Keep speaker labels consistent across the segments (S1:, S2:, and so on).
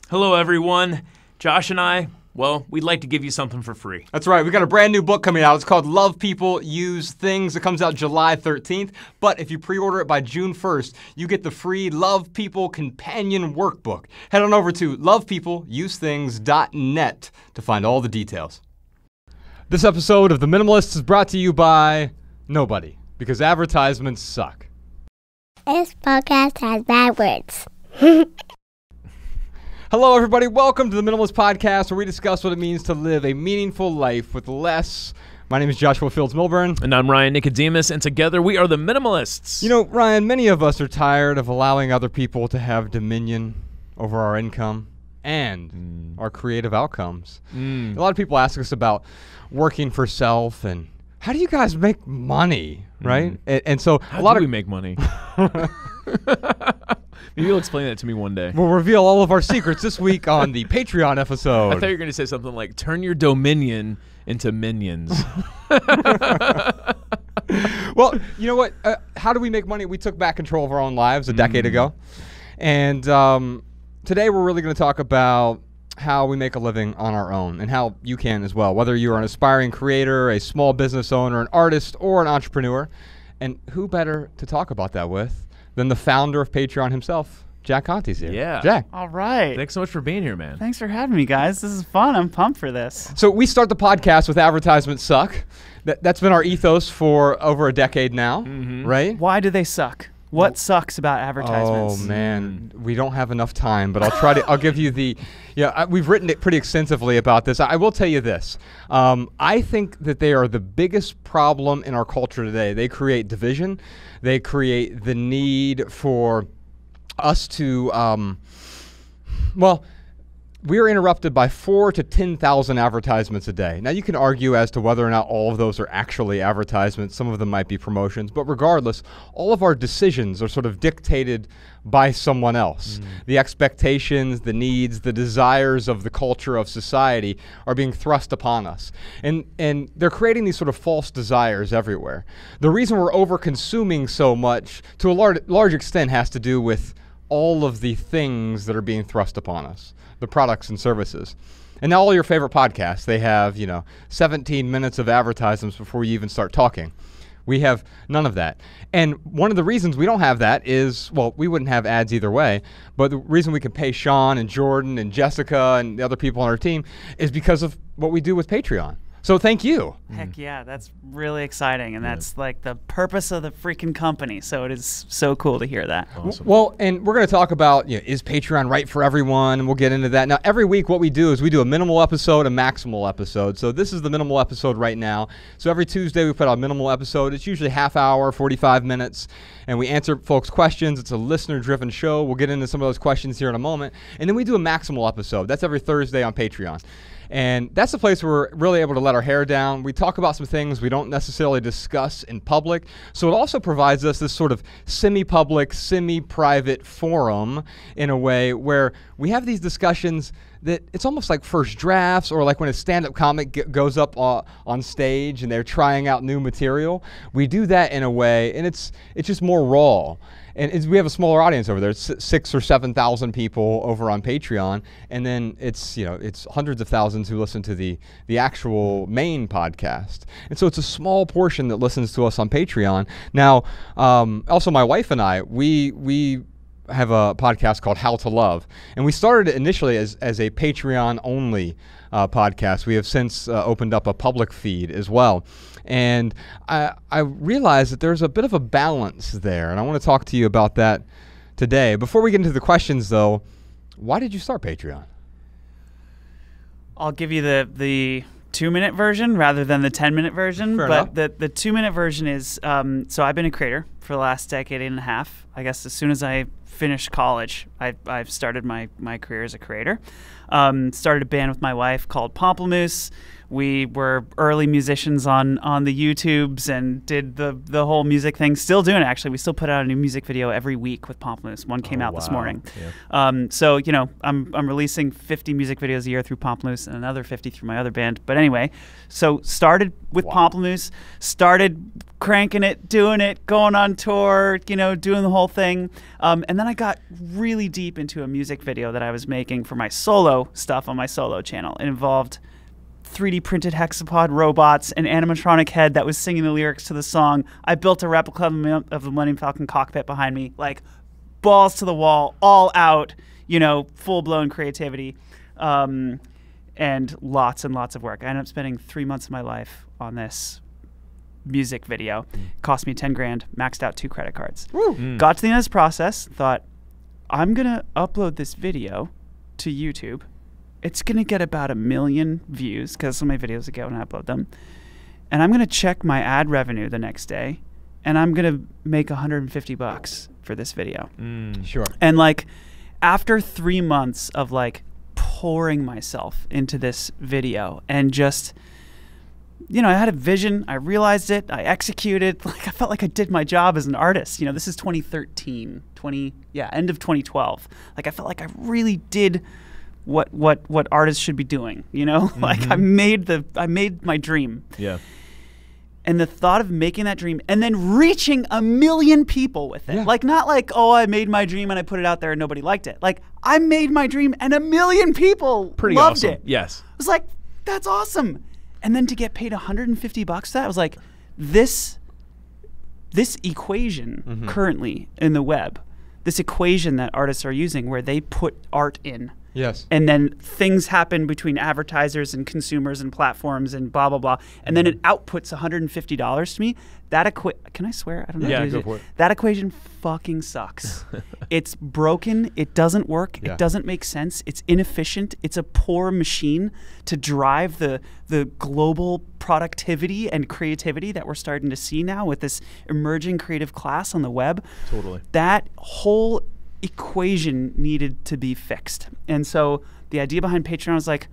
S1: Hello, everyone. Josh and I, well, we'd like to give you something for free.
S2: That's right. We got a brand new book coming out. It's called Love People, Use Things. It comes out July 13th. But if you pre-order it by June 1st, you get the free Love People Companion Workbook. Head on over to lovepeopleusethings.net to find all the details. This episode of The Minimalists is brought to you by nobody, because advertisements suck.
S3: This podcast has bad words.
S2: Hello, everybody. Welcome to the Minimalist Podcast, where we discuss what it means to live a meaningful life with less. My name is Joshua Fields-Milburn.
S1: And I'm Ryan Nicodemus, and together we are the Minimalists.
S2: You know, Ryan, many of us are tired of allowing other people to have dominion over our income and our creative outcomes. A lot of people ask us about working for self and how do you guys make money, right? And so
S1: how do we make money? Maybe you'll explain that to me one day.
S2: We'll reveal all of our secrets this week on the Patreon episode.
S1: I thought you were going to say something like, turn your dominion into minions.
S2: Well, you know what? How do we make money? We took back control of our own lives a decade ago. And today we're really going to talk about how we make a living on our own and how you can as well, whether you're an aspiring creator, a small business owner, an artist, or an entrepreneur. And who better to talk about that with than the founder of Patreon himself, Jack Conte's here.
S1: Yeah.
S2: Jack.
S4: All right.
S1: Thanks so much for being here, man.
S4: Thanks for having me, guys. This is fun. I'm pumped for this.
S2: So we start the podcast with advertisements suck. That's been our ethos for over a decade now, right?
S4: Why do they suck? What sucks about advertisements?
S2: Oh man, we don't have enough time, but I'll give you the, we've written it pretty extensively about this. I will tell you this. I think that they are the biggest problem in our culture today. They create division. They create the need for us to, we are interrupted by 4,000 to 10,000 advertisements a day. Now, you can argue as to whether or not all of those are actually advertisements. Some of them might be promotions. But regardless, all of our decisions are sort of dictated by someone else. The expectations, the needs, the desires of the culture of society are being thrust upon us. And they're creating these sort of false desires everywhere. The reason we're over-consuming so much, to a large extent, has to do with all of the things that are being thrust upon us. The products and services. And now all your favorite podcasts, they have, 17 minutes of advertisements before you even start talking. We have none of that. And one of the reasons we don't have that is, well, we wouldn't have ads either way, but the reason we can pay Sean and Jordan and Jessica and the other people on our team is because of what we do with Patreon. So thank you.
S4: Heck yeah, that's really exciting. And that's like the purpose of the freaking company. So it is so cool to hear that.
S2: Awesome. Well, and we're going to talk about, is Patreon right for everyone? And we'll get into that. Now, every week what we do is we do a minimal episode, a maximal episode. So this is the minimal episode right now. So every Tuesday we put out a minimal episode. It's usually half hour, 45 minutes. And we answer folks' questions. It's a listener-driven show. We'll get into some of those questions here in a moment. And then we do a maximal episode. That's every Thursday on Patreon. And that's the place where we're really able to let our hair down. We talk about some things we don't necessarily discuss in public. So it also provides us this sort of semi-public, semi-private forum in a way where we have these discussions that it's almost like first drafts, or like when a stand-up comic goes up on stage and they're trying out new material. We do that in a way, and it's just more raw. And we have a smaller audience over there. It's 6,000 or 7,000 people over on Patreon, and then it's hundreds of thousands who listen to the actual main podcast. And so it's a small portion that listens to us on Patreon. Now, also my wife and I, we have a podcast called How to Love, and we started it initially as a Patreon only podcast. We have since opened up a public feed as well. And I realized that there's a bit of a balance there, and I want to talk to you about that today. Before we get into the questions, though, why did you start Patreon?
S4: I'll give you the 2-minute version rather than the 10-minute version.
S2: Fair
S4: but
S2: enough.
S4: the 2-minute version is, so I've been a creator for the last decade and a half. I guess as soon as I finished college, I've started my career as a creator. Started a band with my wife called Pomplamoose. We were early musicians on the YouTubes and did the whole music thing. Still doing it, actually. We still put out a new music video every week with Pomplamoose. One came out this morning.
S1: Yeah.
S4: So, you know, I'm releasing 50 music videos a year through Pomplamoose and another 50 through my other band. But anyway, so started with Pomplamoose, started cranking it, doing it, going on tour, you know, doing the whole thing. And then I got really deep into a music video that I was making for my solo stuff on my solo channel. It involved 3D printed hexapod robots, an animatronic head that was singing the lyrics to the song. I built a replica of the Millennium Falcon cockpit behind me, like balls to the wall, all out, you know, full-blown creativity, and lots and lots of work. I ended up spending 3 months of my life on this music video. Cost me 10 grand, maxed out 2 credit cards. Got to the end of this process, thought, I'm going to upload this video to YouTube. It's going to get about 1 million views because some of my videos go and I upload them. And I'm going to check my ad revenue the next day and I'm going to make $150 for this video.
S2: Sure.
S4: And like after 3 months of like pouring myself into this video and just, you know, I had a vision, I realized it, I executed, like I felt like I did my job as an artist. You know, this is 2013, end of 2012. Like I felt like I really did what artists should be doing, you know? Like I made my dream.
S1: Yeah.
S4: And the thought of making that dream and then reaching 1 million people with it. Like not like, oh, I made my dream and I put it out there and nobody liked it. Like I made my dream and 1 million people
S1: Pretty
S4: loved
S1: awesome.
S4: it.
S1: Yes.
S4: I was like, that's awesome. And then to get paid $150 for that, I was like, this equation currently in the web, this equation that artists are using where they put art in.
S2: Yes.
S4: And then things happen between advertisers and consumers and platforms and blah, blah, blah. And then it outputs $150 to me. That can I swear? I don't know.
S1: Yeah, go for it.
S4: That equation fucking sucks. It's broken. It doesn't work.
S2: Yeah.
S4: It doesn't make sense. It's inefficient. It's a poor machine to drive the global productivity and creativity that we're starting to see now with this emerging creative class on the web.
S1: Totally.
S4: That whole equation needed to be fixed. And so the idea behind Patreon was like,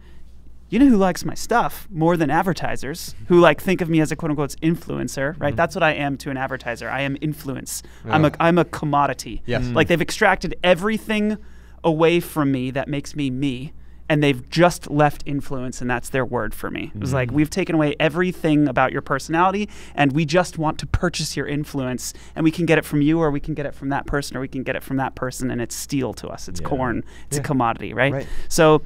S4: you know who likes my stuff more than advertisers who like think of me as a quote unquote influencer, right? That's what I am to an advertiser. I am influence. I'm a commodity.
S2: Yes.
S4: Like they've extracted everything away from me that makes me me. And they've just left influence, and that's their word for me. It was like, we've taken away everything about your personality, and we just want to purchase your influence, and we can get it from you, or we can get it from that person, or we can get it from that person, and it's steel to us. It's corn. It's a commodity, right? So,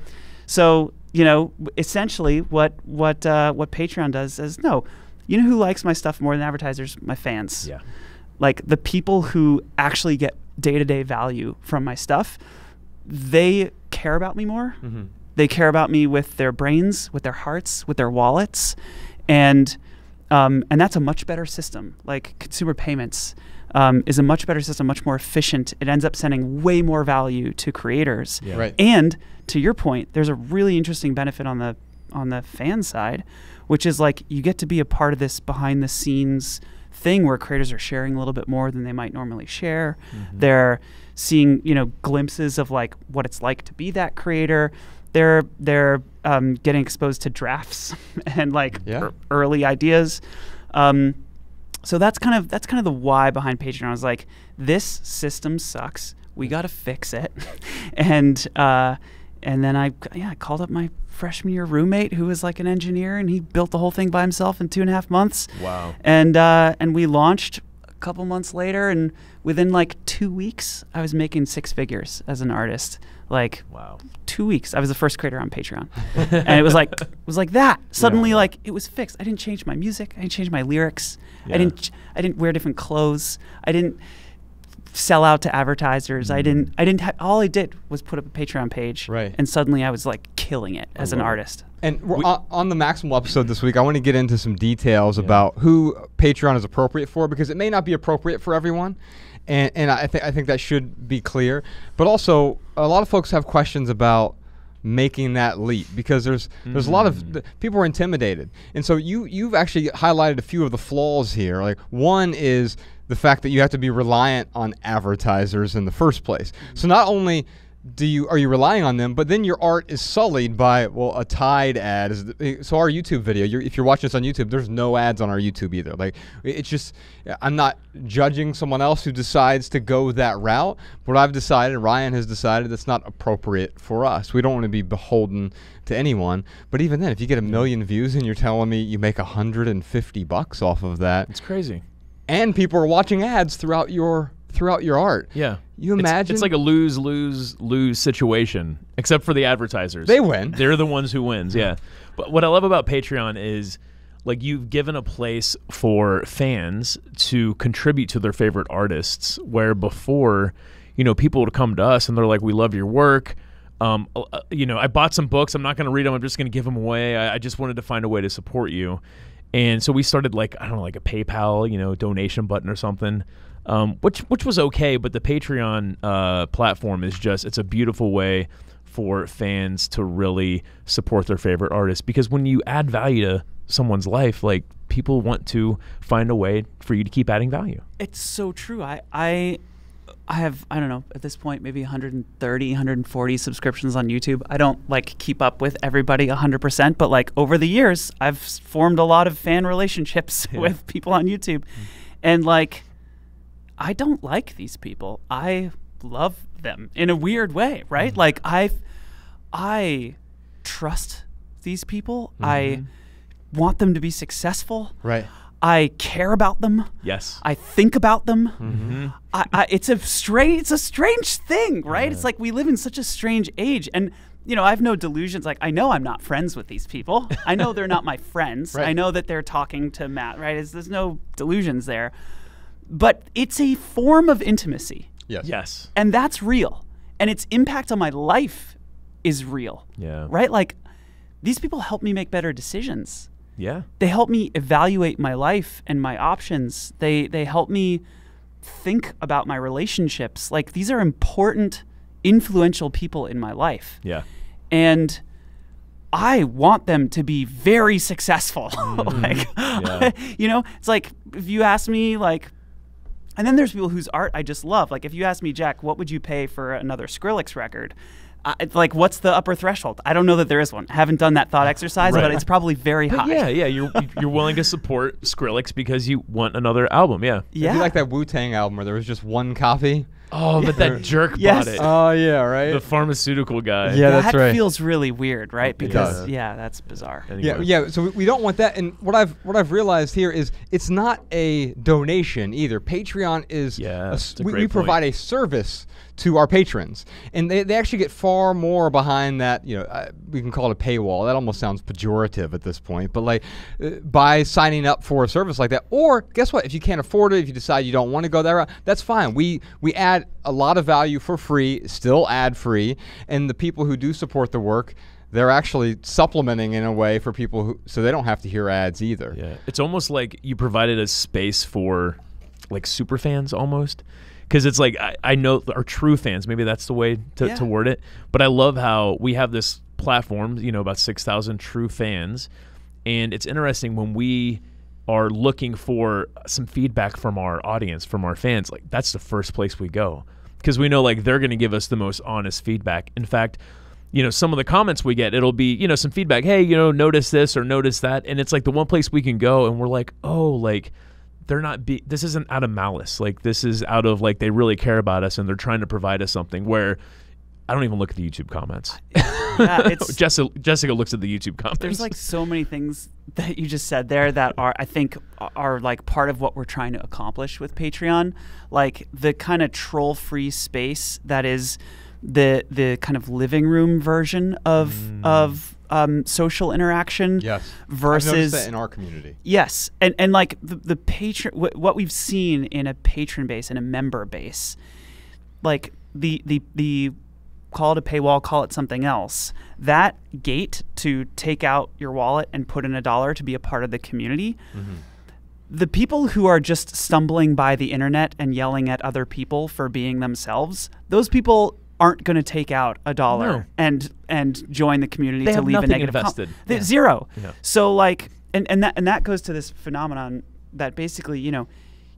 S4: you know, essentially, what Patreon does is, no, you know who likes my stuff more than advertisers? My fans.
S1: Yeah.
S4: Like the people who actually get day-to-day value from my stuff, they care about me more. They care about me with their brains, with their hearts, with their wallets, and that's a much better system. Like consumer payments is a much better system, much more efficient. It ends up sending way more value to creators.
S1: Yeah.
S2: Right.
S4: And to your point, there's a really interesting benefit on the fan side, which is like you get to be a part of this behind the scenes thing where creators are sharing a little bit more than they might normally share. They're seeing, you know, glimpses of like what it's like to be that creator. They're getting exposed to drafts and like early ideas. So that's kind of the why behind Patreon. I was like, this system sucks. We got to fix it. And then I called up my freshman year roommate who was like an engineer, and he built the whole thing by himself in 2.5 months.
S1: Wow.
S4: And we launched a couple months later, and within like 2 weeks, I was making 6 figures as an artist. Like,
S1: wow.
S4: 2 weeks. I was the first creator on Patreon. And it was like that. Suddenly, like, it was fixed. I didn't change my music. I didn't change my lyrics.
S1: Yeah.
S4: I didn't wear different clothes. I didn't sell out to advertisers. I didn't all I did was put up a Patreon page.
S2: Right.
S4: And suddenly I was like killing it as an artist.
S2: And on the Maximal episode this week, I want to get into some details about who Patreon is appropriate for, because it may not be appropriate for everyone. And I think that should be clear. But also, a lot of folks have questions about making that leap, because there's a lot of people are intimidated. And so you've actually highlighted a few of the flaws here. Like, one is the fact that you have to be reliant on advertisers in the first place. So not only are you relying on them? But then your art is sullied by, well, a Tide ad. So our YouTube video, if you're watching this on YouTube, there's no ads on our YouTube either. Like, it's just, I'm not judging someone else who decides to go that route. But I've decided, Ryan has decided, that's not appropriate for us. We don't want to be beholden to anyone. But even then, if you get 1 million views and you're telling me you make $150 off of that,
S1: It's crazy.
S2: and people are watching ads throughout your art.
S1: Yeah.
S2: You imagine?
S1: It's like a lose situation, except for the advertisers.
S2: They win.
S1: They're the ones who wins, yeah. But what I love about Patreon is, like, you've given a place for fans to contribute to their favorite artists, where before, you know, people would come to us and they're like, we love your work. You know, I bought some books. I'm not going to read them. I'm just going to give them away. I just wanted to find a way to support you. And so we started, like, I don't know, like a PayPal, you know, donation button or something. Which was okay, but the Patreon platform is just, it's a beautiful way for fans to really support their favorite artists, because when you add value to someone's life, like, people want to find a way for you to keep adding value.
S4: It's so true. I have, I don't know, at this point, maybe 130, 140 subscriptions on YouTube. I don't, like, keep up with everybody 100%, but, like, over the years, I've formed a lot of fan relationships with people on YouTube. And, like, I don't like these people. I love them in a weird way, right? Like, I trust these people. I want them to be successful.
S2: Right.
S4: I care about them.
S1: Yes.
S4: I think about them. It's a strange thing, right? It's like we live in such a strange age, and you know, I have no delusions. Like, I know I'm not friends with these people. I know they're not my friends.
S2: Right.
S4: I know that they're talking to Matt. Right? There's no delusions there. But it's a form of intimacy.
S1: Yes.
S4: And that's real. And its impact on my life is real.
S1: Yeah.
S4: Right? Like, these people help me make better decisions.
S1: Yeah.
S4: They help me evaluate my life and my options. They help me think about my relationships. Like, these are important, influential people in my life.
S1: Yeah.
S4: And I want them to be very successful. Like, you know, it's like, if you ask me, like, and then there's people whose art I just love. Like, if you ask me, Jack, what would you pay for another Skrillex record? It's like, what's the upper threshold? I don't know that there is one. I haven't done that thought exercise, but it's probably very high.
S1: Yeah, you're willing to support Skrillex because you want another album. Yeah.
S4: Yeah.
S2: It'd be like that Wu-Tang album where there was just one copy.
S1: Oh, but that jerk
S4: Yes.
S1: bought it.
S2: Oh, yeah, right?
S1: The pharmaceutical guy.
S2: Yeah, that's
S4: that
S2: right.
S4: feels really weird, right? Because
S2: does.
S4: that's bizarre.
S1: Anyway.
S2: Yeah. So we don't want that. And what I've realized here is it's not a donation either. Patreon is
S1: that's a
S2: we
S1: great
S2: provide
S1: point.
S2: a service to our patrons, and they actually get far more behind that. You know, we can call it a paywall. That almost sounds pejorative at this point, but like by signing up for a service like that, or guess what? If you can't afford it, if you decide you don't want to go that route, that's fine. We add a lot of value for free, still ad free, and the people who do support the work, they're actually supplementing in a way for people who, so they don't have to hear ads either.
S1: Yeah, it's almost like you provided a space for, like, super fans almost, because it's like, I know our true fans, maybe that's the way to word it, but I love how we have this platform, you know, about 6,000 true fans, and it's interesting when we are looking for some feedback from our audience, from our fans, like, that's the first place we go, because we know, like, they're going to give us the most honest feedback. In fact, you know, some of the comments we get, it'll be, you know, some feedback, hey, you know, notice this or notice that, and it's like the one place we can go and we're like, oh, like, they're not this isn't out of malice, like, this is out of, like, they really care about us and they're trying to provide us something, where I don't even look at the YouTube comments.
S4: Yeah, it's
S1: Jessica looks at the YouTube comments.
S4: There's, like, so many things that you just said there that I think are like part of what we're trying to accomplish with Patreon, like the kind of troll-free space that is the kind of living room version of social interaction.
S2: Yes.
S4: Versus
S2: I've noticed that in our community.
S4: Yes, and like the patron, what we've seen in a patron base and a member base, like the call it a paywall, call it something else, that gate to take out your wallet and put in $1 to be a part of the community, the people who are just stumbling by the internet and yelling at other people for being themselves, those people aren't going to take out $1 and join the community
S1: They
S4: to
S1: have
S4: leave a
S1: nothing
S4: negative
S1: invested.
S4: Zero.
S1: Yeah.
S4: So, like, and that goes to this phenomenon that basically, you know,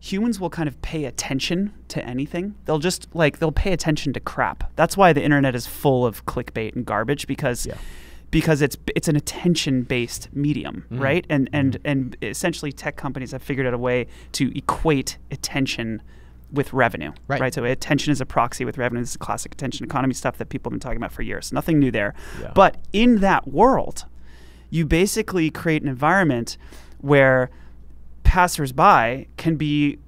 S4: humans will kind of pay attention to anything. They'll just they'll pay attention to crap. That's why the internet is full of clickbait and garbage, because it's an attention-based medium, right? And essentially tech companies have figured out a way to equate attention with revenue, right? So attention is a proxy with revenue. This is classic attention economy stuff that people have been talking about for years. Nothing new there. Yeah. But in that world, you basically create an environment where passersby can be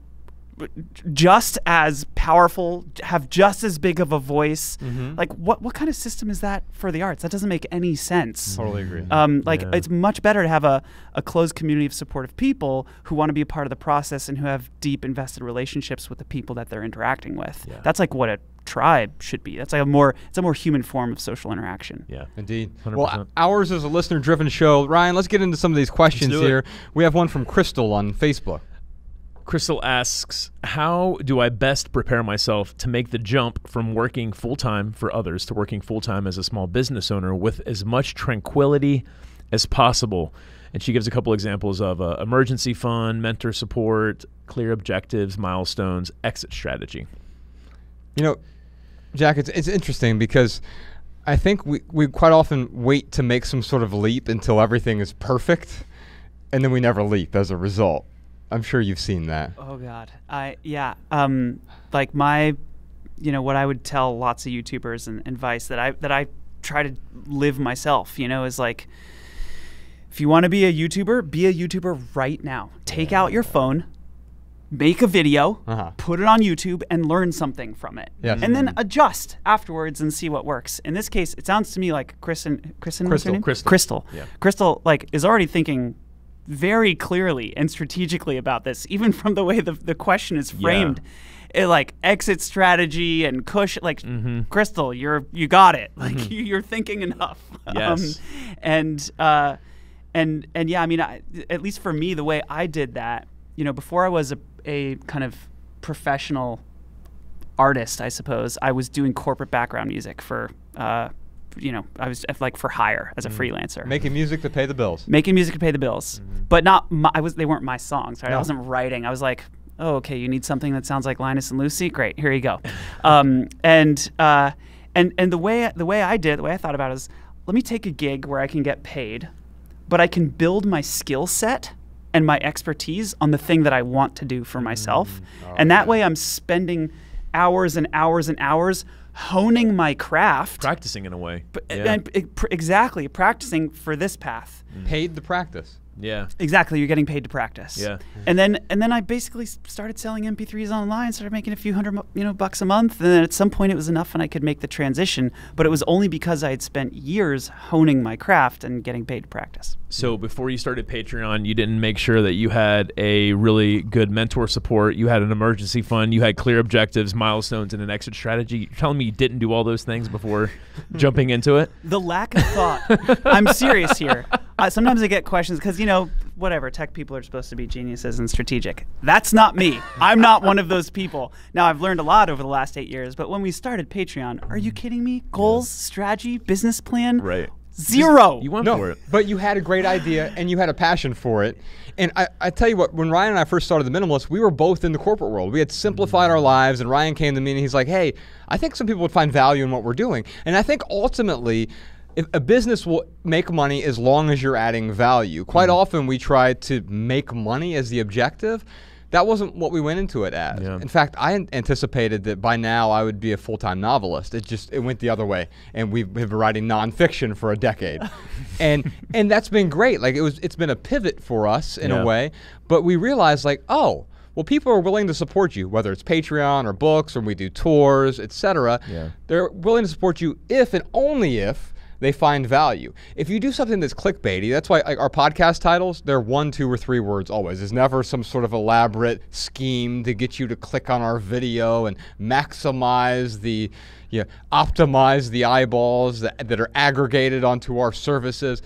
S4: just as powerful, have just as big of a voice. Like what kind of system is that for the arts? That doesn't make any sense.
S2: Totally agree.
S4: It's much better to have a closed community of supportive people who want to be a part of the process and who have deep invested relationships with the people that they're interacting with. Yeah. That's like what a tribe should be. That's like it's a more human form of social interaction.
S2: Yeah, indeed.
S1: 100%.
S2: Well, ours is a listener-driven show. Ryan, let's get into some of these questions here. We have one from Crystal on Facebook.
S1: Crystal asks, how do I best prepare myself to make the jump from working full-time for others to working full-time as a small business owner with as much tranquility as possible? And she gives a couple examples of emergency fund, mentor support, clear objectives, milestones, exit strategy.
S2: You know, Jack, it's interesting because I think we quite often wait to make some sort of leap until everything is perfect, and then we never leap as a result. I'm sure you've seen that.
S4: Oh God, like what I would tell lots of YouTubers and advice that I try to live myself, is like, if you want to be a YouTuber right now. Take out your phone, make a video, put it on YouTube, and learn something from it. Yes. And then adjust afterwards and see what works. In this case, it sounds to me like Crystal. Yeah. Crystal is already thinking very clearly and strategically about this, even from the way the question is framed. Exit strategy and Crystal, you got it. You're thinking enough.
S1: Yes.
S4: At least for me, the way I did that, before I was a kind of professional artist, I suppose, I was doing corporate background music for I was for hire as a freelancer.
S2: Making music to pay the bills.
S4: But not they weren't my songs, right? No. I wasn't writing. I was like, oh, okay, you need something that sounds like Linus and Lucy? Great, here you go. And the way I thought about it is, let me take a gig where I can get paid, but I can build my skill set and my expertise on the thing that I want to do for myself. And that way I'm spending hours and hours and hours honing my craft.
S1: Practicing in a way.
S4: Exactly. Practicing for this path.
S2: Paid to practice.
S1: Yeah.
S4: Exactly. You're getting paid to practice.
S1: Yeah.
S4: And then I basically started selling MP3s online, started making a few $100 bucks a month. And then at some point it was enough and I could make the transition, but it was only because I had spent years honing my craft and getting paid to practice.
S1: So before you started Patreon, you didn't make sure that you had a really good mentor support, you had an emergency fund, you had clear objectives, milestones, and an exit strategy. You're telling me you didn't do all those things before jumping into it?
S4: The lack of thought. I'm serious here. Sometimes I get questions because, whatever, tech people are supposed to be geniuses and strategic. That's not me. I'm not one of those people. Now, I've learned a lot over the last 8 years, but when we started Patreon, are you kidding me? Goals, strategy, business plan?
S1: Right.
S4: Zero.
S1: You went for it.
S2: But you had a great idea and you had a passion for it. And I tell you what, when Ryan and I first started the Minimalists, we were both in the corporate world. We had simplified our lives, and Ryan came to me and he's like, hey, I think some people would find value in what we're doing. And I think ultimately, if a business will make money as long as you're adding value. Quite often we try to make money as the objective. That wasn't what we went into it as. Yeah. In fact, I anticipated that by now I would be a full-time novelist. It went the other way, and we've been writing nonfiction for a decade, and that's been great. It's been a pivot for us in a way, but we realized well, people are willing to support you, whether it's Patreon or books or we do tours, etc. Yeah. They're willing to support you if and only if they find value. If you do something that's clickbaity, that's why our podcast titles, they're 1, 2, or 3 words always. There's never some sort of elaborate scheme to get you to click on our video and maximize optimize the eyeballs that are aggregated onto our services.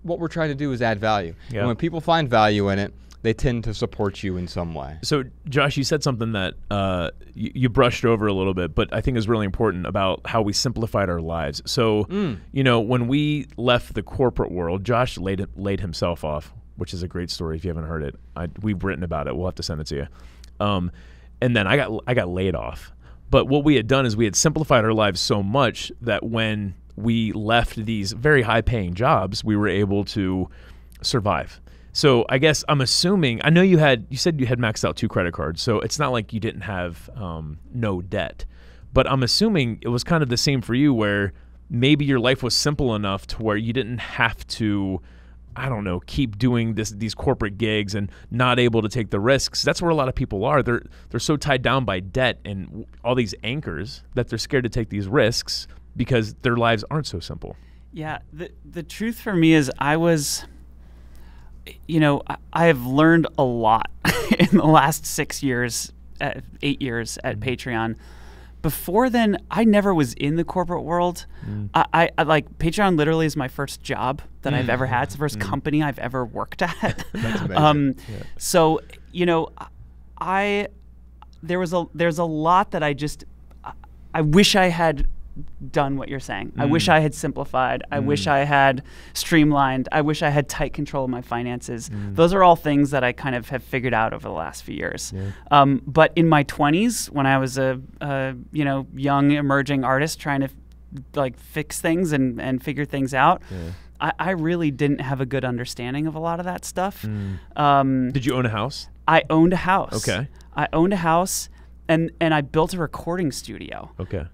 S2: What we're trying to do is add value. Yeah. And when people find value in it, they tend to support you in some way.
S1: So, Josh, you said something that you brushed over a little bit, but I think is really important about how we simplified our lives. So, when we left the corporate world, Josh laid himself off which is a great story if you haven't heard it. We've written about it. We'll have to send it to you. And then I got laid off. But what we had done is we had simplified our lives so much that when we left these very high-paying jobs, we were able to survive. So I guess I'm assuming, I know you said you had maxed out 2 credit cards, so it's not like you didn't have no debt. But I'm assuming it was kind of the same for you, where maybe your life was simple enough to where you didn't have to, I don't know, keep doing these corporate gigs and not able to take the risks. That's where a lot of people are. They're so tied down by debt and all these anchors that they're scared to take these risks because their lives aren't so simple.
S4: Yeah, the truth for me is I have learned a lot in the last 8 years at Patreon. Before then, I never was in the corporate world. I like Patreon literally is my first job that I've ever had. It's the first company I've ever worked at.
S2: That's amazing.
S4: So, there's a lot that I wish I had done what you're saying. I wish I had simplified. I wish I had streamlined. I wish I had tight control of my finances. Those are all things that I kind of have figured out over the last few years. Yeah. But in my 20s, when I was a young emerging artist trying to fix things and figure things out, I really didn't have a good understanding of a lot of that stuff.
S1: Did you own a house?
S4: I owned a house.
S1: Okay.
S4: I owned a house, and I built a recording studio.
S1: Okay.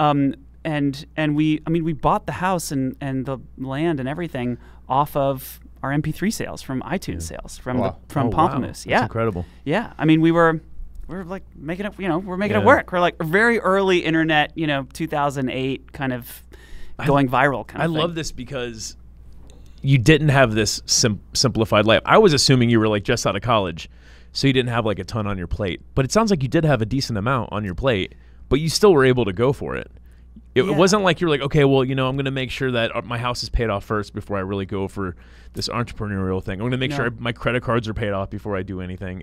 S4: And we bought the house and the land and everything off of our MP3 sales from iTunes sales from Pamplemousse.
S1: Wow. That's incredible.
S4: Yeah. I mean, we're like making it, we're making it work. We're like very early internet, 2008 kind of going viral kind of thing.
S1: I love this because you didn't have this simplified life. I was assuming you were like just out of college, so you didn't have like a ton on your plate. But it sounds like you did have a decent amount on your plate, but you still were able to go for it. It wasn't like you're like, okay, well, I'm going to make sure that my house is paid off first before I really go for this entrepreneurial thing. I'm going to make sure my credit cards are paid off before I do anything.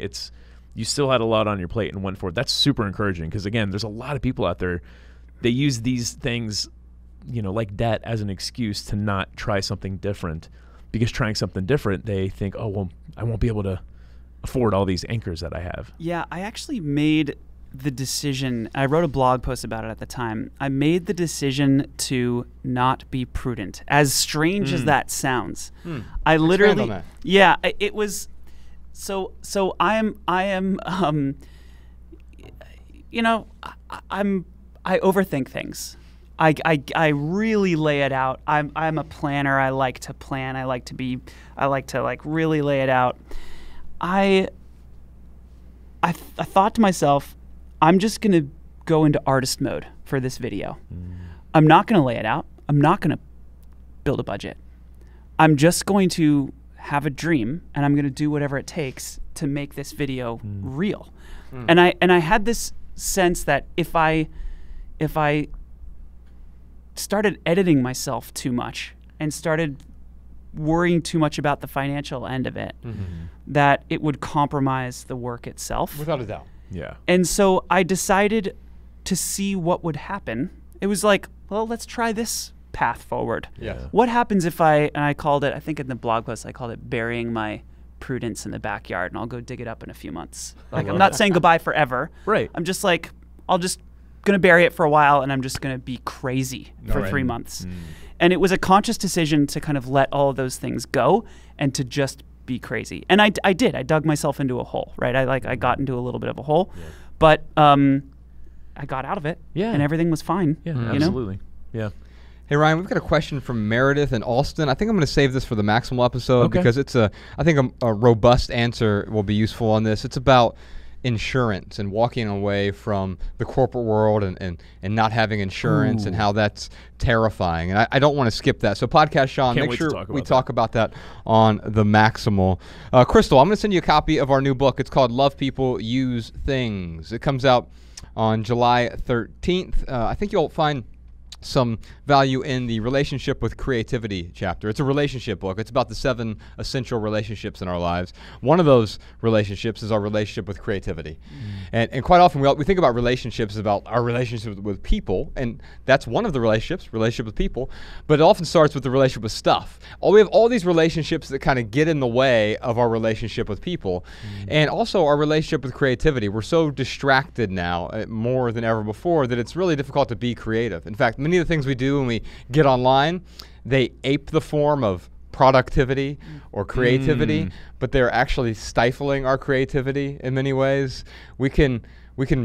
S1: You still had a lot on your plate and went for it. That's super encouraging because, again, there's a lot of people out there, they use these things, like debt as an excuse to not try something different, because trying something different, they think, oh, well, I won't be able to afford all these anchors that I have.
S4: Yeah, I actually made the decision, I wrote a blog post about it at the time. I made the decision to not be prudent, as strange as that sounds. I literally, it was, so I overthink things. I really lay it out. I'm a planner. I like to plan. I like to really lay it out. I thought to myself, I'm just going to go into artist mode for this video. I'm not going to lay it out. I'm not going to build a budget. I'm just going to have a dream, and I'm going to do whatever it takes to make this video real. And I had this sense that if I started editing myself too much and started worrying too much about the financial end of it, that it would compromise the work itself.
S2: Without a doubt.
S1: Yeah.
S4: And so I decided to see what would happen. It was like, well, let's try this path forward.
S2: Yeah.
S4: What happens if and I called it, I think in the blog post, I called it burying my prudence in the backyard, and I'll go dig it up in a few months. Like, I'm not saying goodbye forever.
S1: Right.
S4: I'm just like, going to bury it for a while, and I'm just going to be crazy for 3 months. And it was a conscious decision to kind of let all of those things go and to just be crazy. And I did. I dug myself into a hole, right? I got into a little bit of a hole, but I got out of it, and everything was fine.
S1: Yeah, absolutely. Yeah.
S2: Hey, Ryan, we've got a question from Meredith and Alston. I think I'm going to save this for the Maximal episode because I think a robust answer will be useful on this. It's about insurance and walking away from the corporate world and not having insurance and how that's terrifying. And I don't want to skip that. So Podcast Sean, make sure we talk about that on the Maximal. Crystal, I'm going to send you a copy of our new book. It's called Love People, Use Things. It comes out on July 13th. I think you'll find some value in the relationship with creativity chapter. It's a relationship book. It's about the 7 essential relationships in our lives. One of those relationships is our relationship with creativity. And quite often we think about relationships as about our relationships with people, and that's one of the relationships, relationship with people, but it often starts with the relationship with stuff. We have all these relationships that kind of get in the way of our relationship with people, and also our relationship with creativity. We're so distracted now, more than ever before, that it's really difficult to be creative. In fact, many of the things we do when we get online, they ape the form of productivity or creativity, but they're actually stifling our creativity in many ways. We can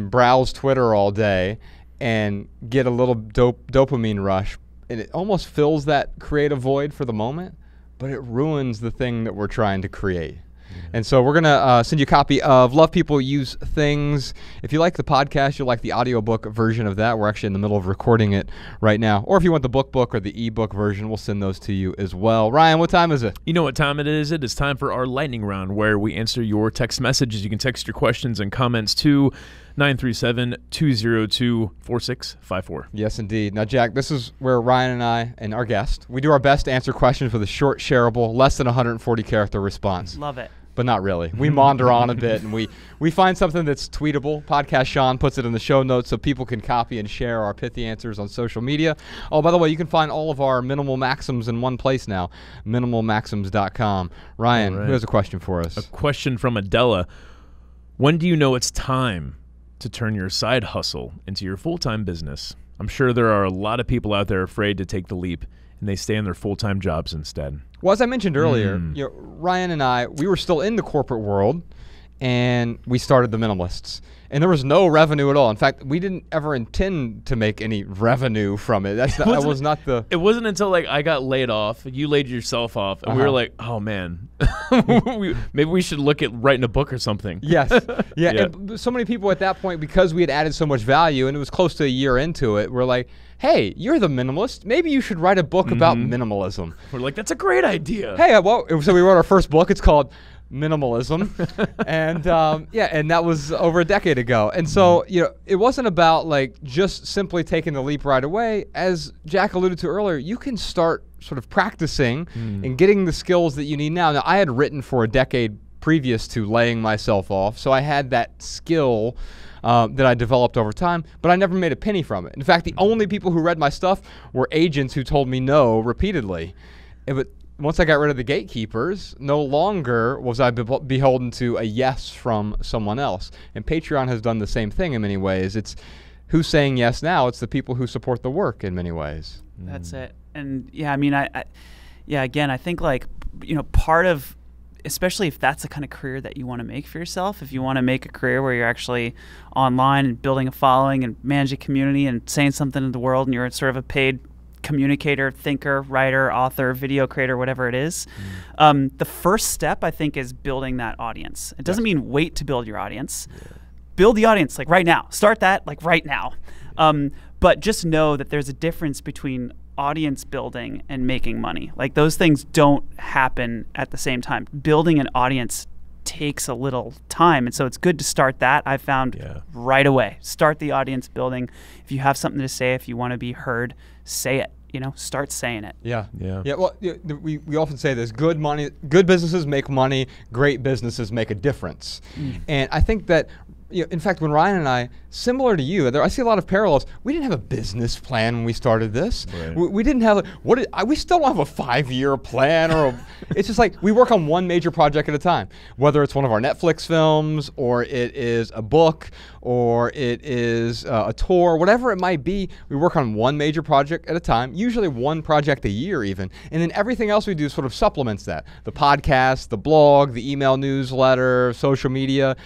S2: browse Twitter all day and get a little dopamine rush, and it almost fills that creative void for the moment, but it ruins the thing that we're trying to create. And so we're going to send you a copy of Love People, Use Things. If you like the podcast, you'll like the audiobook version of that. We're actually in the middle of recording it right now. Or if you want the book or the ebook version, we'll send those to you as well. Ryan, what time is it?
S1: You know what time it is? It is time for our lightning round, where we answer your text messages. You can text your questions and comments to 937-202-4654.
S2: Yes, indeed. Now, Jack, this is where Ryan and I and our guest, we do our best to answer questions with a short, shareable, less than 140-character response.
S4: Love it.
S2: But not really. We maunder on a bit, and we find something that's tweetable. Podcast Sean puts it in the show notes so people can copy and share our pithy answers on social media. Oh, by the way, you can find all of our Minimal Maxims in one place now, minimalmaxims.com. Ryan, who has a question for us?
S1: A question from Adela. When do you know it's time to turn your side hustle into your full-time business? I'm sure there are a lot of people out there afraid to take the leap, and they stay in their full-time jobs instead.
S2: Well, as I mentioned earlier, Ryan and I, we were still in the corporate world, and we started the Minimalists. And there was no revenue at all. In fact, we didn't ever intend to make any revenue from it. That was not the...
S1: It wasn't until I got laid off, you laid yourself off, and we were like, oh man, maybe we should look at writing a book or something.
S2: Yes. Yeah. And so many people at that point, because we had added so much value, and it was close to a year into it, we're like, hey, you're the minimalist. Maybe you should write a book about minimalism.
S1: We're like, that's a great idea.
S2: Hey, well, so we wrote our first book. It's called Minimalism. And and that was over a decade ago. And so, it wasn't about like just simply taking the leap right away. As Jack alluded to earlier, you can start sort of practicing and getting the skills that you need now. Now, I had written for a decade previous to laying myself off, so I had that skill that I developed over time, but I never made a penny from it. In fact, the only people who read my stuff were agents who told me no repeatedly. But once I got rid of the gatekeepers, no longer was I beholden to a yes from someone else. And Patreon has done the same thing in many ways. It's who's saying yes now? It's the people who support the work in many ways.
S4: That's it. And yeah, I mean, again, I think part of, especially if that's the kind of career that you want to make for yourself, if you want to make a career where you're actually online and building a following and manage a community and saying something to the world, and you're sort of a paid communicator, thinker, writer, author, video creator, whatever it is, the first step, I think, is building that audience. It doesn't mean wait to build your audience. Build the audience like right now. Start that like right now. But just know that there's a difference between audience building and making money. Like those things don't happen at the same time. Building an audience takes a little time, and so it's good to start that. I found right away. Start the audience building. If you have something to say, if you want to be heard, say it. Start saying it.
S2: Yeah. Well, we often say this: good businesses make money. Great businesses make a difference. And I think that, in fact, when Ryan and I, similar to you, I see a lot of parallels. We didn't have a business plan when we started this. Right. We didn't have we still don't have a 5-year plan, it's just like we work on one major project at a time. Whether it's one of our Netflix films, or it is a book, or it is a tour, whatever it might be, we work on one major project at a time. Usually one project a year, even, and then everything else we do sort of supplements that. The podcast, the blog, the email newsletter, social media.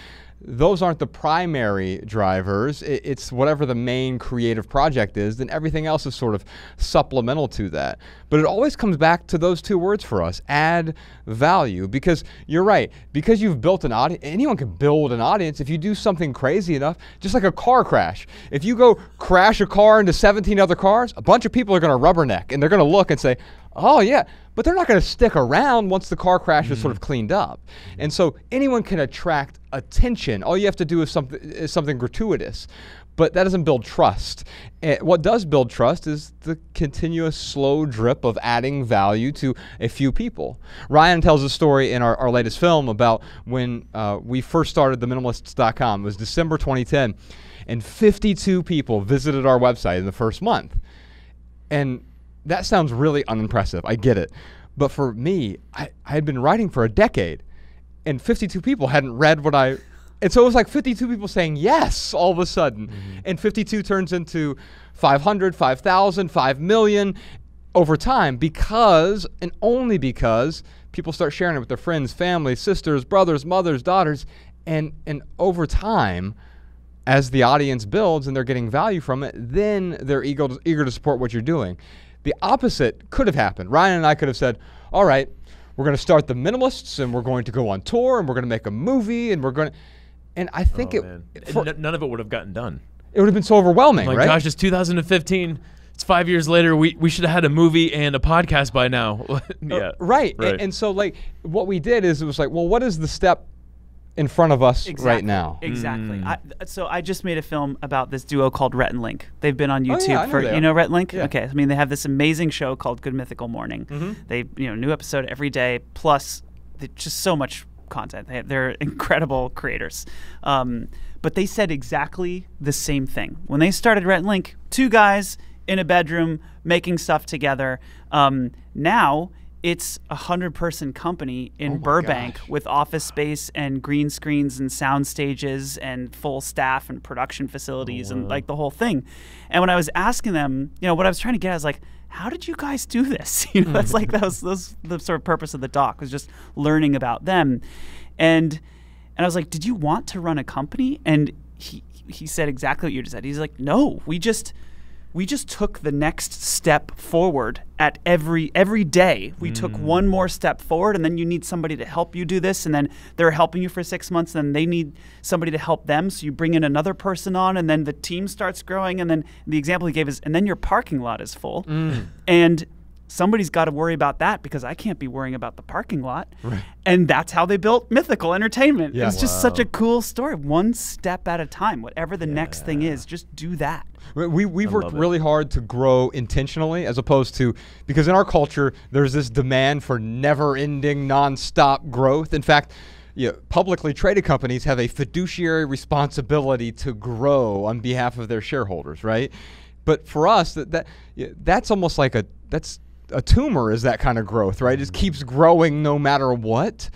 S2: Those aren't the primary drivers. It's whatever the main creative project is, then everything else is sort of supplemental to that. But it always comes back to those two words for us: add value. Because you're right, because you've built an audience, anyone can build an audience if you do something crazy enough, just like a car crash. If you go crash a car into 17 other cars, a bunch of people are going to rubberneck, and they're going to look and say, oh yeah, but they're not going to stick around once the car crash is sort of cleaned up. And so anyone can attract attention. All you have to do is something gratuitous. but that doesn't build trust. What does build trust is the continuous slow drip of adding value to a few people. Ryan tells a story in our latest film about when we first started the Minimalists.com. It was December 2010, and 52 people visited our website in the first month. And that sounds really unimpressive. I get it. But for me, I had been writing for a decade, and 52 people hadn't read what I... And so it was like 52 people saying yes all of a sudden. And 52 turns into 500, 5,000, 5 million over time because, and only because, people start sharing it with their friends, family, sisters, brothers, mothers, daughters. And over time, as the audience builds and they're getting value from it, then they're eager to support what you're doing. The opposite could have happened. Ryan and I could have said, all right, we're going to start the Minimalists and we're going to go on tour and we're going to make a movie and we're going to... And I think
S1: none of it would have gotten done.
S2: It would have been so overwhelming,
S1: my
S2: right?
S1: Gosh, it's 2015. It's 5 years later. We should have had a movie and a podcast by now. Yeah,
S2: right. And so, like, what we did is it was like, well, what is the step in front of us right now?
S4: Exactly. So I just made a film about this duo called Rhett and Link. They've been on YouTube
S2: I
S4: you know Rhett and Link?
S2: Yeah.
S4: Okay. I mean, they have this amazing show called Good Mythical Morning. They, new episode every day, plus just so much content. They're incredible creators. But they said exactly the same thing. When they started Rhett and Link, 2 guys in a bedroom making stuff together. Now it's a 100-person company in Burbank with office space and green screens and sound stages and full staff and production facilities and like the whole thing. And when I was asking them, what I was trying to get at, I was like, how did you guys do this? That's like that was the sort of purpose of the doc, was just learning about them. And I was like, did you want to run a company? And he said exactly what you just said. He's like, no, we just took the next step forward at every day. We took one more step forward, and then you need somebody to help you do this, and then they're helping you for 6 months, and then they need somebody to help them, so you bring in another person on, and then the team starts growing, and then the example he gave is, and then your parking lot is full. And somebody's got to worry about that because I can't be worrying about the parking lot. Right. And that's how they built Mythical Entertainment. Yeah. It's just such a cool story. One step at a time. Whatever the next thing is, just do that.
S2: We've worked really hard to grow intentionally as opposed to, because in our culture, there's this demand for never-ending, nonstop growth. In fact, publicly traded companies have a fiduciary responsibility to grow on behalf of their shareholders, right? But for us, that's almost like that's a tumor, is that kind of growth, right? It just keeps growing no matter what.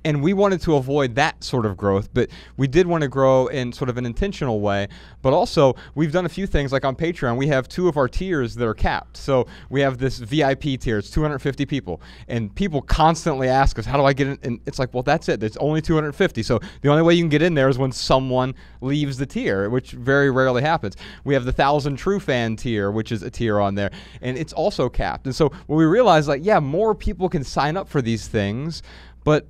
S2: And we wanted to avoid that sort of growth, but we did want to grow in sort of an intentional way. But also, we've done a few things, like on Patreon, we have 2 of our tiers that are capped. So we have this VIP tier, it's 250 people. And people constantly ask us, how do I get in? And it's like, well, that's it. It's only 250. So the only way you can get in there is when someone leaves the tier, which very rarely happens. We have the 1,000 True Fan tier, which is a tier on there. And it's also capped. And so when we realized, like, yeah, more people can sign up for these things, but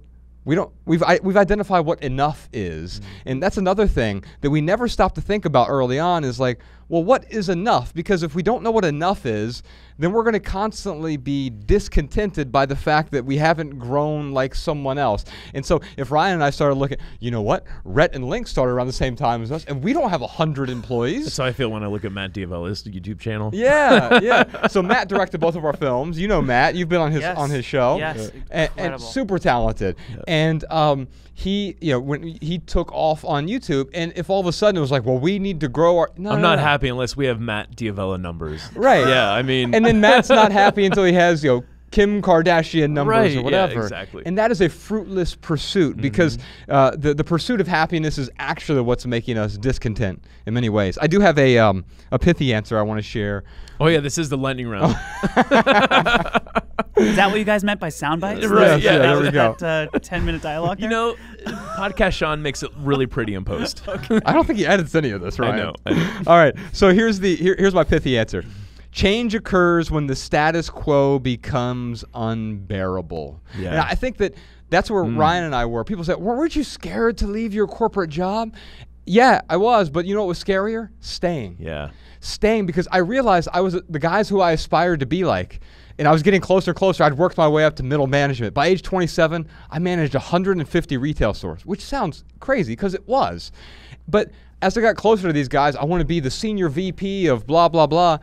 S2: we've identified what enough is. And that's another thing that we never stop to think about early on, is like, well, what is enough? Because if we don't know what enough is, then we're going to constantly be discontented by the fact that we haven't grown like someone else. And so if Ryan and I started looking, you know what? Rhett and Link started around the same time as us, and we don't have 100 employees.
S1: That's how I feel when I look at Matt Diavella's YouTube channel.
S2: Yeah. So Matt directed both of our films. You know Matt. You've been on his show.
S4: Yes,
S2: and super talented. Yep. And he, when he took off on YouTube, and if all of a sudden it was like, well, we need to grow our...
S1: I'm not happy unless we have Matt Diavella numbers.
S2: Right.
S1: Yeah, I mean...
S2: And then Matt's not happy until he has, Kim Kardashian numbers or whatever.
S1: Yeah, exactly.
S2: And that is a fruitless pursuit, because the pursuit of happiness is actually what's making us discontent in many ways. I do have a pithy answer I want to share.
S1: Oh yeah, this is the lightning round.
S4: Is that what you guys meant by sound bites?
S2: Right. Yeah, there we go.
S4: That 10-minute dialogue.
S1: Podcast Sean makes it really pretty in post.
S2: Okay. I don't think he edits any of this, right?
S1: I know.
S2: All right. So here's my pithy answer. Change occurs when the status quo becomes unbearable. Yeah. And I think that's where Ryan and I were. People say, well, weren't you scared to leave your corporate job? Yeah, I was. But you know what was scarier? Staying.
S1: Yeah.
S2: Staying, because I realized I was the guys who I aspired to be like. And I was getting closer and closer. I'd worked my way up to middle management. By age 27, I managed 150 retail stores, which sounds crazy because it was. But as I got closer to these guys, I want to be the senior VP of blah, blah, blah.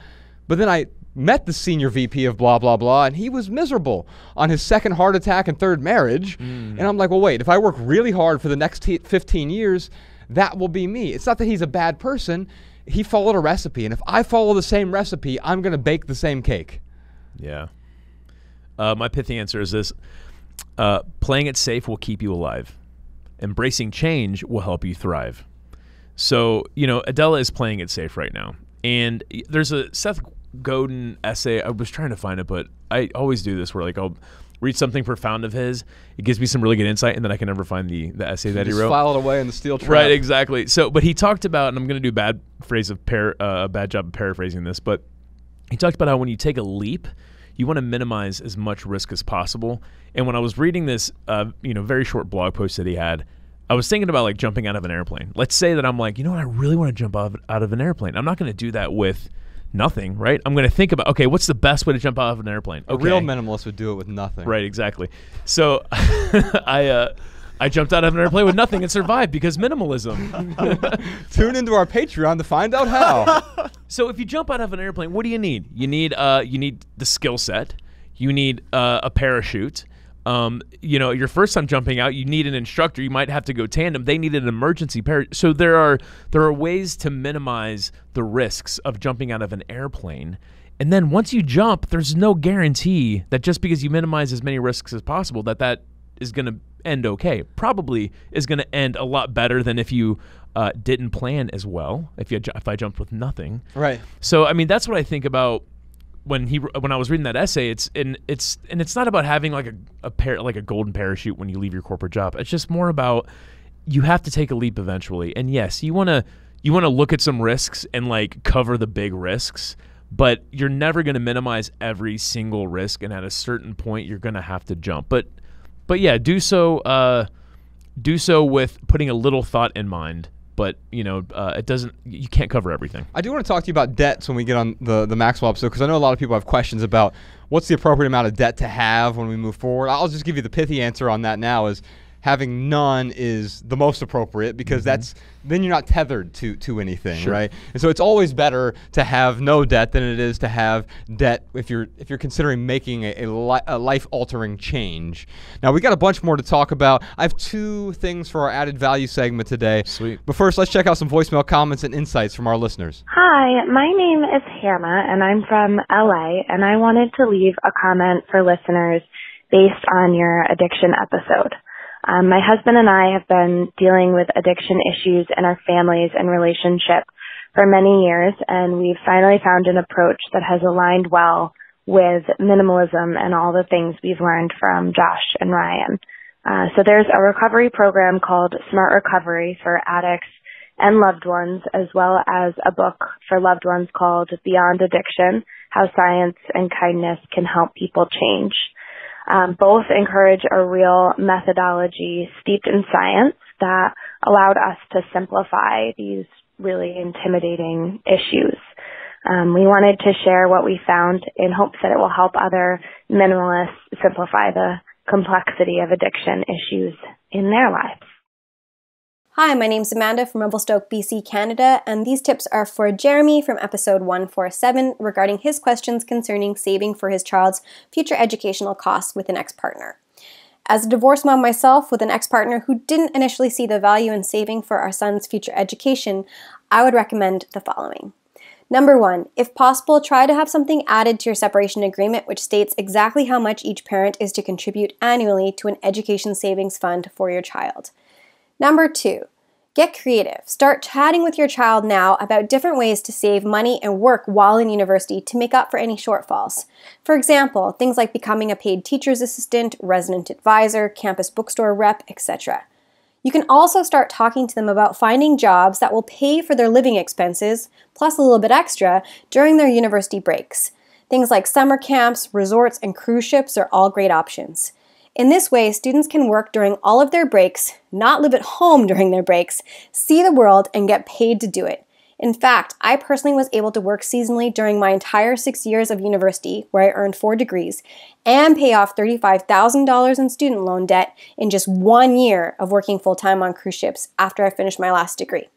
S2: But then I met the senior VP of blah, blah, blah, and he was miserable on his second heart attack and third marriage. And I'm like, well, wait, if I work really hard for the next 15 years, that will be me. It's not that he's a bad person. He followed a recipe. And if I follow the same recipe, I'm going to bake the same cake.
S1: Yeah. My pithy answer is this. Playing it safe will keep you alive. Embracing change will help you thrive. So, Adela is playing it safe right now. And there's a Seth Godin essay. I was trying to find it, but I always do this where I'll read something profound of his. It gives me some really good insight, and then I can never find the essay that he wrote.
S2: File it away in the steel trap.
S1: Right, exactly. So, but he talked about, and I'm going to do a bad job of paraphrasing this, but he talked about how when you take a leap, you want to minimize as much risk as possible. And when I was reading this, very short blog post that he had, I was thinking about jumping out of an airplane. Let's say that I'm like, I really want to jump out of an airplane. I'm not going to do that with nothing, right? I'm going to think about, okay, what's the best way to jump out of an airplane? Okay.
S2: A real minimalist would do it with nothing.
S1: Right, exactly. So I jumped out of an airplane with nothing and survived because minimalism.
S2: Tune into our Patreon to find out how.
S1: So if you jump out of an airplane, what do you need? You need the skill set. You need a parachute. Your first time jumping out, you need an instructor. You might have to go tandem. They need an emergency parachute. So there are ways to minimize the risks of jumping out of an airplane. And then once you jump, there's no guarantee that just because you minimize as many risks as possible that is going to end okay. Probably is going to end a lot better than if you didn't plan as well. If I jumped with nothing.
S2: Right.
S1: So I mean, that's what I think about. When I was reading that essay, it's not about having a golden parachute when you leave your corporate job. It's just more about you have to take a leap eventually. And yes, you want to look at some risks and cover the big risks, but you're never going to minimize every single risk. And at a certain point, you're going to have to jump. But yeah, do so with putting a little thought in mind. But, you can't cover everything.
S2: I do want to talk to you about debts when we get on the Maxwell episode, because I know a lot of people have questions about what's the appropriate amount of debt to have when we move forward. I'll just give you the pithy answer on that now is having none is the most appropriate, because then you're not tethered to anything,
S1: sure.
S2: Right? And so it's always better to have no debt than it is to have debt if you're considering making a life-altering change. Now, we got a bunch more to talk about. I have 2 things for our added value segment today.
S1: Sweet.
S2: But first, let's check out some voicemail comments and insights from our listeners.
S5: Hi, my name is Hannah, and I'm from LA, and I wanted to leave a comment for listeners based on your addiction episode. My husband and I have been dealing with addiction issues in our families and relationship for many years, and we've finally found an approach that has aligned well with minimalism and all the things we've learned from Josh and Ryan. So there's a recovery program called Smart Recovery for addicts and loved ones, as well as a book for loved ones called Beyond Addiction: How Science and Kindness Can Help People Change. Both encourage a real methodology steeped in science that allowed us to simplify these really intimidating issues. We wanted to share what we found in hopes that it will help other minimalists simplify the complexity of addiction issues in their lives.
S6: Hi, my name's Amanda from Revelstoke, BC, Canada, and these tips are for Jeremy from episode 147 regarding his questions concerning saving for his child's future educational costs with an ex-partner. As a divorced mom myself with an ex-partner who didn't initially see the value in saving for our son's future education, I would recommend the following. Number 1, if possible, try to have something added to your separation agreement which states exactly how much each parent is to contribute annually to an education savings fund for your child. Number 2, get creative. Start chatting with your child now about different ways to save money and work while in university to make up for any shortfalls. For example, things like becoming a paid teacher's assistant, resident advisor, campus bookstore rep, etc. You can also start talking to them about finding jobs that will pay for their living expenses, plus a little bit extra, during their university breaks. Things like summer camps, resorts, and cruise ships are all great options. In this way, students can work during all of their breaks, not live at home during their breaks, see the world, and get paid to do it. In fact, I personally was able to work seasonally during my entire 6 years of university, where I earned 4 degrees, and pay off $35,000 in student loan debt in just 1 year of working full-time on cruise ships after I finished my last degree.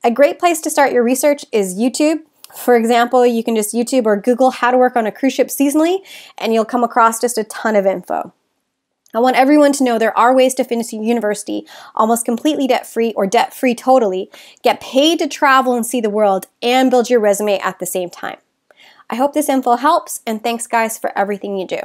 S6: A great place to start your research is YouTube. For example, you can just YouTube or Google how to work on a cruise ship seasonally, and you'll come across just a ton of info. I want everyone to know there are ways to finish university almost completely debt-free or debt-free totally, get paid to travel and see the world, and build your resume at the same time. I hope this info helps, and thanks guys for everything you do.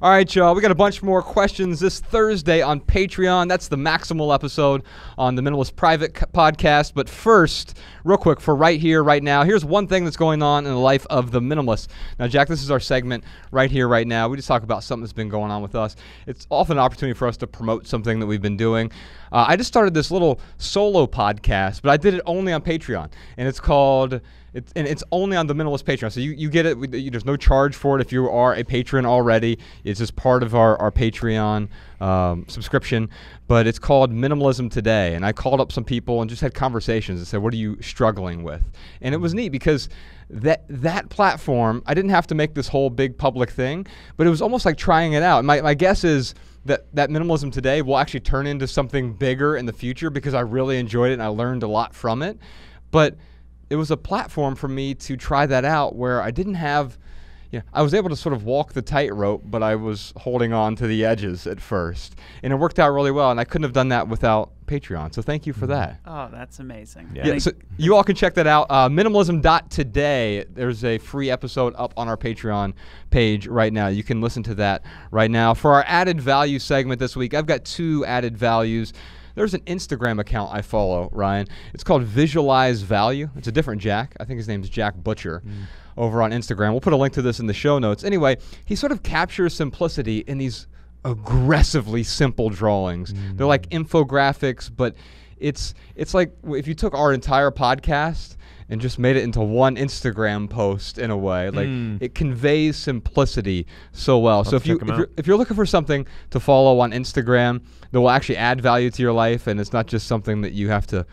S2: All right, y'all, we got a bunch more questions this Thursday on Patreon. That's the Maximal episode on the Minimalist Private podcast. But first, real quick, for right here, right now, here's one thing that's going on in the life of the minimalist. Now, Jack, this is our segment right here, right now. We just talk about something that's been going on with us. It's often an opportunity for us to promote something that we've been doing. I just started this little solo podcast, but I did it only on Patreon, and it's called... It's only on the Minimalist Patreon. So you get it. There's no charge for it if you are a patron already. It's just part of our Patreon subscription. But it's called Minimalism Today. And I called up some people and just had conversations and said, what are you struggling with? And it was neat because that platform, I didn't have to make this whole big public thing, but it was almost like trying it out. My guess is that Minimalism Today will actually turn into something bigger in the future because I really enjoyed it and I learned a lot from it. But it was a platform for me to try that out where I didn't have, I was able to sort of walk the tightrope, but I was holding on to the edges at first. And it worked out really well, and I couldn't have done that without Patreon. So thank you for that.
S4: Oh, that's amazing.
S2: Yeah, so you all can check that out. Minimalism.today. There's a free episode up on our Patreon page right now. You can listen to that right now. For our added value segment this week, I've got 2 added values. There's an Instagram account I follow, Ryan. It's called Visualize Value. It's a different Jack. I think his name's Jack Butcher over on Instagram. We'll put a link to this in the show notes. Anyway, he sort of captures simplicity in these aggressively simple drawings. They're like infographics, but it's like if you took our entire podcast and just made it into one Instagram post in a way. Like it conveys simplicity so well. So if you're looking for something to follow on Instagram that will actually add value to your life, and it's not just something that you have to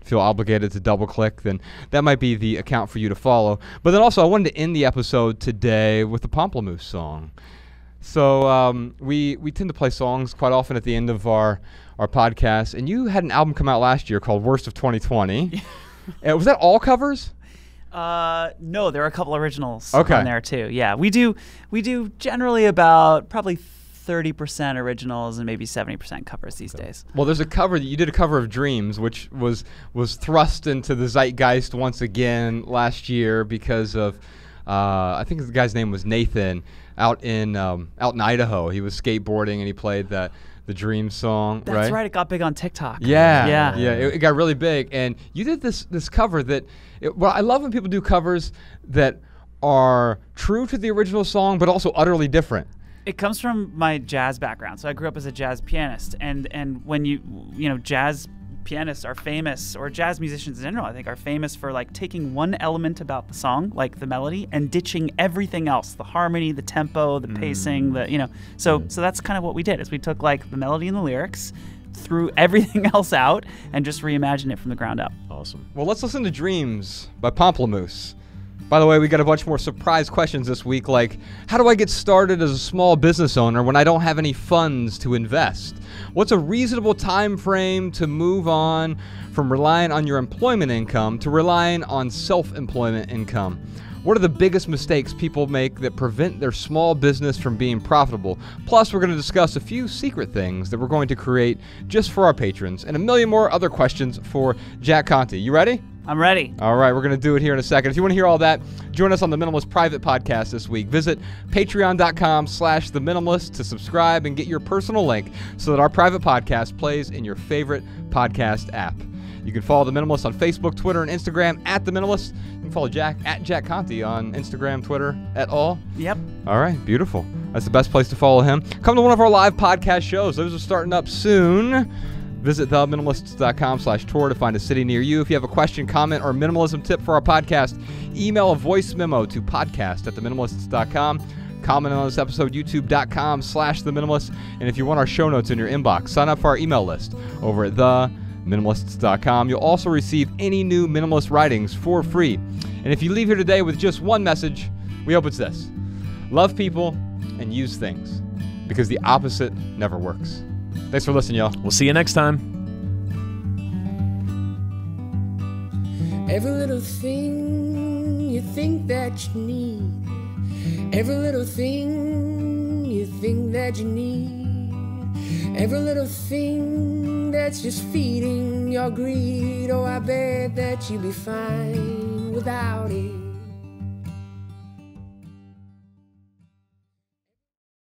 S2: feel obligated to double click, then that might be the account for you to follow. But then also I wanted to end the episode today with the Pamplemousse song. So we tend to play songs quite often at the end of our podcast, and you had an album come out last year called Worst of 2020. Was that all covers?
S4: No, there are a couple originals on there too. Yeah, we do generally about probably 30% originals and maybe 70% covers these days. Well, there's a cover that you did, a cover of Dreams, which was thrust into the zeitgeist once again last year because of I think the guy's name was Nathan out in Idaho. He was skateboarding and he played the Dream song. That's right. It got big on TikTok. Yeah. It got really big, and you did this cover that. Well, I love when people do covers that are true to the original song, but also utterly different. It comes from my jazz background. So I grew up as a jazz pianist, and when you jazz pianists are famous, or jazz musicians in general, I think, are famous for like taking one element about the song, like the melody, and ditching everything else, the harmony, the tempo, the pacing, so that's kind of what we did, is we took like the melody and the lyrics, threw everything else out, and just reimagined it from the ground up. Awesome. Well, let's listen to Dreams by Pamplemousse. By the way, we got a bunch more surprise questions this week, like, how do I get started as a small business owner when I don't have any funds to invest? What's a reasonable time frame to move on from relying on your employment income to relying on self-employment income? What are the biggest mistakes people make that prevent their small business from being profitable? Plus, we're going to discuss a few secret things that we're going to create just for our patrons, and a million more other questions for Jack Conte. You ready? I'm ready. All right, we're going to do it here in a second. If you want to hear all that, join us on the Minimalist Private Podcast this week. Visit patreon.com/theminimalist to subscribe and get your personal link so that our private podcast plays in your favorite podcast app. You can follow The Minimalist on Facebook, Twitter, and Instagram at The Minimalist. You can follow Jack at Jack Conte on Instagram, Twitter, at all. Yep. All right, beautiful. That's the best place to follow him. Come to one of our live podcast shows. Those are starting up soon. Visit theminimalists.com/tour to find a city near you. If you have a question, comment, or minimalism tip for our podcast, email a voice memo to podcast@theminimalists.com. Comment on this episode, youtube.com/theminimalists. And if you want our show notes in your inbox, sign up for our email list over at theminimalists.com. You'll also receive any new minimalist writings for free. And if you leave here today with just one message, we hope it's this: love people and use things, because the opposite never works. Thanks for listening, y'all. We'll see you next time.
S7: Every little thing you think that you need. Every little thing you think that you need. Every little thing that's just feeding your greed. Oh, I bet that you'd be fine without it.